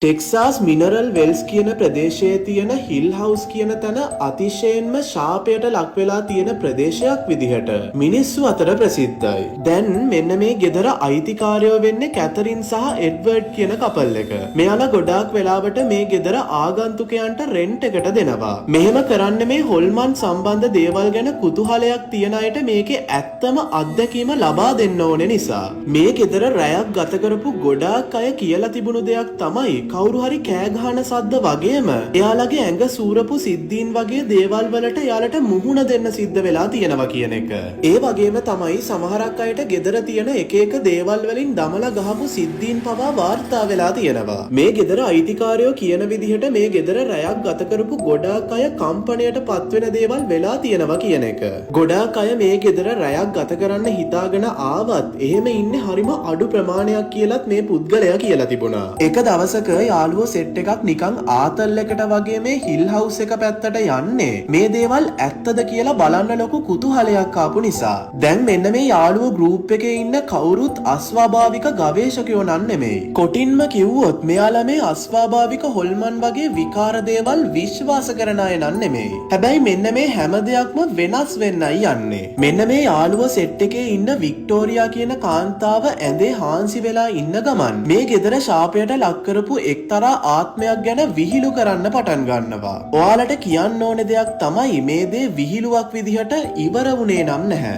Texas mineral Wales කියන ප්‍රදේශයේ තියෙන හිල් හවුස් කියන තැන අතිශයින්ම ශාපයට ලක් වෙලා තියෙන ප්‍රදේශයක් විදිහට මිනිස්සු අතර ප්‍රසිද්ධයි. දැන් මෙන්න මේ ගෙදර අයිතිකාරයෝ වෙන්නේ කැතරින් සහ එඩ්වර්ඩ් කියන කපල් එක. මෙයාලා ගොඩාක් වෙලාවට මේ ගෙදර ආගන්තුකයන්ට රෙන්ට් එකට දෙනවා. මෙහෙම කරන්න මේ හොල්මන් සම්බන්ධ දේවල් ගැන කුතුහලයක් තියන අයට මේකේ ඇත්තම අත්දැකීම ලබා දෙන්න ඕනේ නිසා. මේ ගෙදර රැයක් ගත කරපු ගොඩාක් අය කියලා තිබුණු දෙයක් තමයි කවුරු හරි කෑ ගහන සද්ද වගේම එයාලගේ ඇඟ සූරපු සිද්ධීන් වගේ දේවල් වලට එයාලට මුහුණ දෙන්න සිද්ධ වෙලා තියෙනවා කියන එක. ඒ වගේම තමයි සමහරක් අයට ගෙදර තියෙන එක එක දේවල් වලින් දමලා ගහපු සිද්ධීන් පවා වාර්තා වෙලා තියෙනවා. මේ ගෙදර අයිතිකාරයෝ කියන විදිහට මේ ගෙදර රැයක් ගත කරපු ගොඩාක් අය කම්පණයට පත්වෙන දේවල් වෙලා තියෙනවා කියන එක. ගොඩාක් අය මේ ගෙදර රැයක් ගත කරන්න හිතාගෙන ආවත් එහෙම ඉන්නේ හරිම අඩු ප්‍රමාණයක් කියලත් මේ පුද්ගලයා කියලා තිබුණා. එක දවසක යාළුවෝ සෙට් එකක් නිකන් ආතල් එකට වගේ මේ හිල් හවුස් එක පැත්තට යන්නේ මේ දේවල් ඇත්තද කියලා බලන්න ලොකු කුතුහලයක් ආපු නිසා. දැන් මෙන්න මේ යාළුවෝ ගෲප් එකේ ඉන්න කවුරුත් අස්වාභාවික ගවේෂකයෝ නන් නෙමෙයි. කොටින්ම කිව්වොත් මෙයාලා මේ අස්වාභාවික හොල්මන් වගේ විකාර දේවල් විශ්වාස කරන අය නන් නෙමෙයි. හැබැයි මෙන්න මේ හැම දෙයක්ම වෙනස් වෙන්නයි යන්නේ. මෙන්න මේ යාළුවෝ සෙට් එකේ ඉන්න වික්ටෝරියා කියන කාන්තාව ඇඳේ හාන්සි වෙලා ඉන්න ගමන් මේ ගෙදර ශාපයට ලක් කරපු එක්තරා ආත්මයක් ගැන විහිළු කරන්න පටන් ගන්නවා. ඔයාලට කියන්න ඕන දෙයක් තමයි මේ දේ විහිළුවක් විදිහට ඉවර වුණේ නම් නැහැ.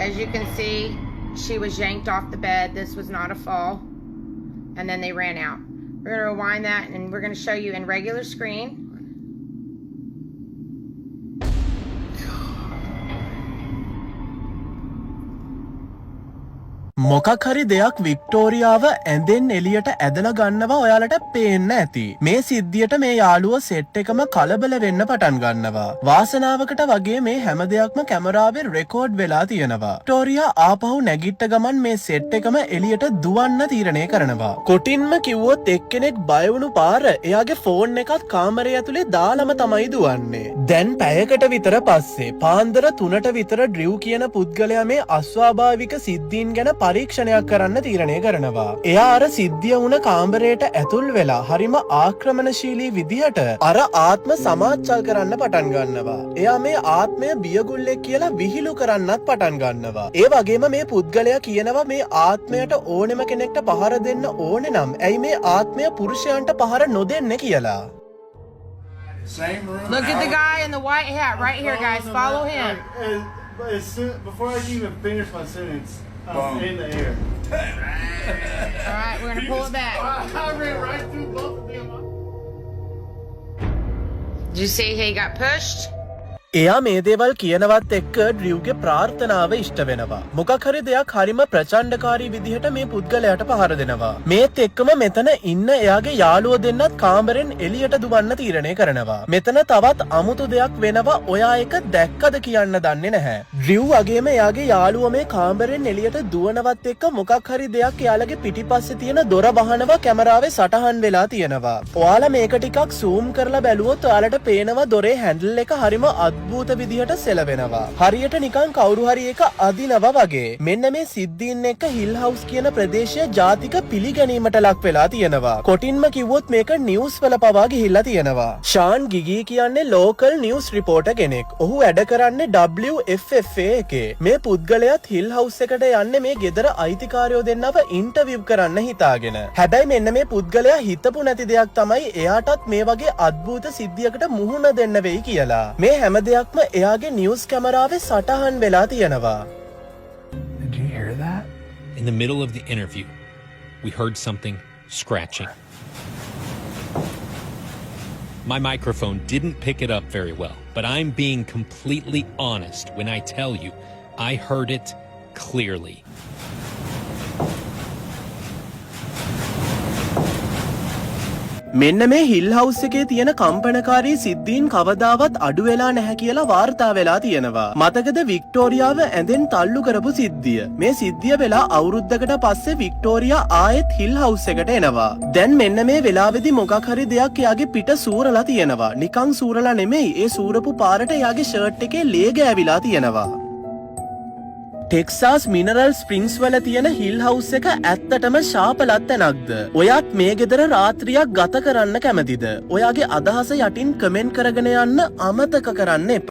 As you can see, she was yanked off the bed. This was not a fall. And then they ran out. We're going to rewind that and we're going to show you in regular screen. මොකක් හරි දෙයක් වික්ටෝරියාව ඇඳෙන් එළියට ඇදලා ගන්නවා ඔයාලට පේන්න ඇති. මේ සිද්ධියට මේ යාළුවෝ සෙට් එකම කලබල වෙන්න පටන් ගන්නවා. වාසනාවකට වගේ මේ හැම දෙයක්ම කැමරාවේ රෙකෝඩ් වෙලා තියෙනවා. වික්ටෝරියා ආපහු නැගිට්ට ගමන් මේ සෙට් එකම එළියට දුවන්න තීරණය කරනවා. කොටින්ම කිව්වොත් එක්කෙනෙක් බය වුණු පාර එයාගේ ෆෝන් එකත් කාමරය ඇතුලේ දාලම තමයි දුවන්නේ. දැන් පැයකට විතර පස්සේ පාන්දර 3ට විතර ඩ්‍රිව් කියන පුද්ගලයා මේ අස්වාභාවික සිද්ධීන් ගැන පරීක්ෂණයක් කරන්න තීරණය කරනවා. එයා අර සිද්ධිය වුණ කාමරයට ඇතුල් වෙලා හරිම ආක්‍රමණශීලී විදිහට අර ආත්ම සමාච්චල් කරන්න පටන් ගන්නවා. එයා මේ ආත්මය බියගුල්ලෙක් කියලා විහිළු කරන්නත් පටන් ගන්නවා. ඒ වගේම මේ පුද්ගලයා කියනවා මේ ආත්මයට ඕනෙම කෙනෙක්ට පහර දෙන්න ඕනේ නම් ඇයි මේ ආත්මය පුරුෂයන්ට පහර නොදෙන්නේ කියලා. Look at the guy in the white hat right here, guys. Follow him. Before I can even finish my sentence, I'm in the air. All right, we're going to pull it back. I ran right through both of them. Did you see he got pushed? එයා මේ දේවල් කියනවත් එක්ක ඩ්‍රිව්ගේ ප්‍රාර්ථනාව ඉෂ්ට වෙනවා. මොකක් හරි දෙයක් හරිම ප්‍රචණ්ඩකාරී විදිහට මේ පුද්ගලයාට පහර දෙනවා. මේත් එක්කම මෙතන ඉන්න එයාගේ යාළුවෝ දෙන්නත් කාමරෙන් එළියට දුවන්න තීරණය කරනවා. මෙතන තවත් අමුතු දෙයක් වෙනවා ඔයා එක දැක්කද කියන්න දන්නේ නැහැ. ඩ්‍රිව් වගේම එයාගේ යාළුවා මේ කාමරෙන් එළියට දුවනවත් එක්ක මොකක් හරි දෙයක් එයාලගේ පිටිපස්සේ තියෙන දොර වහනවා කැමරාවේ සටහන් වෙලා තියෙනවා. ඔයාලා මේක ටිකක් zoom කරලා බැලුවොත් ඔයාලට පේනවා දොරේ හැන්ඩල් එක හරිම අද්භූත විදිහට සෙලවෙනවා. හරියට නිකන් කවුරු හරි එක අදිනවා වගේ. මෙන්න මේ සිද්ධීන් එක්ක හිල් හවුස් කියන ප්‍රදේශය ජාතික පිළිගැනීමට ලක් වෙලා තියෙනවා. කොටින්ම කිව්වොත් මේක නිවුස් වල පවා ගිහිල්ලා තියෙනවා. ෂාන් ගිගී කියන්නේ ලෝකල් නිවුස් රිපෝටර් කෙනෙක්. ඔහු වැඩ කරන්නේ WFFA එකේ. මේ පුද්ගලයාත් හිල් හවුස් එකට යන්නේ මේ ගෙදර අයිතිකාරයෝ දෙන්නව ඉන්ටර්විව් කරන්න හිතාගෙන. හැබැයි මෙන්න මේ පුද්ගලයා හිතපු නැති දෙයක් තමයි එයාටත් මේ වගේ අద్භූත සිද්ධියකට මුහුණ දෙන්න වෙයි කියලා. මේ හැම දෙයක්ම එයාගේ නිවුස් කැමරාවේ සටහන් වෙලා තියෙනවා. Did you hear that? In the middle of the interview, we heard something scratching. My microphone didn't pick it up very well, but I'm being completely honest when I tell you I heard it clearly. මෙන්න මේ හිල් house එකේ තියෙන කම්පනකාරී සිද්ධීන් කවදාවත් අඩු වෙලා නැහැ කියලා වාර්තා වෙලා තියෙනවා. මතකද වික්ටෝරියාව ඇඳෙන් තල්ලු කරපු සිද්ධිය? මේ සිද්ධිය වෙලා අවුරුද්දකට පස්සේ වික්ටෝරියා ආයෙත් හිල් හවුස් එකට එනවා. දැන් මෙන්න මේ වෙලාවේදී මොකක් හරි දෙයක් එයාගේ පිට සූරලා තියෙනවා. නිකන් සූරලා නෙමෙයි, ඒ සූරපු පාරට එයාගේ ෂර්ට් එකේ ලේ ගෑවිලා තියෙනවා. ටෙක්සාස් මිනරල් ස්ප්‍රින්ග්ස් වල තියෙන හිල් හවුස් එක ඇත්තටම ශාපලත් තැනක්ද? ඔයත් මේ ගෙදර රාත්‍රියක් ගත කරන්න කැමතිද? ඔයාගේ අදහස යටින් කමෙන්ට් කරගෙන යන්න අමතක කරන්න එපා.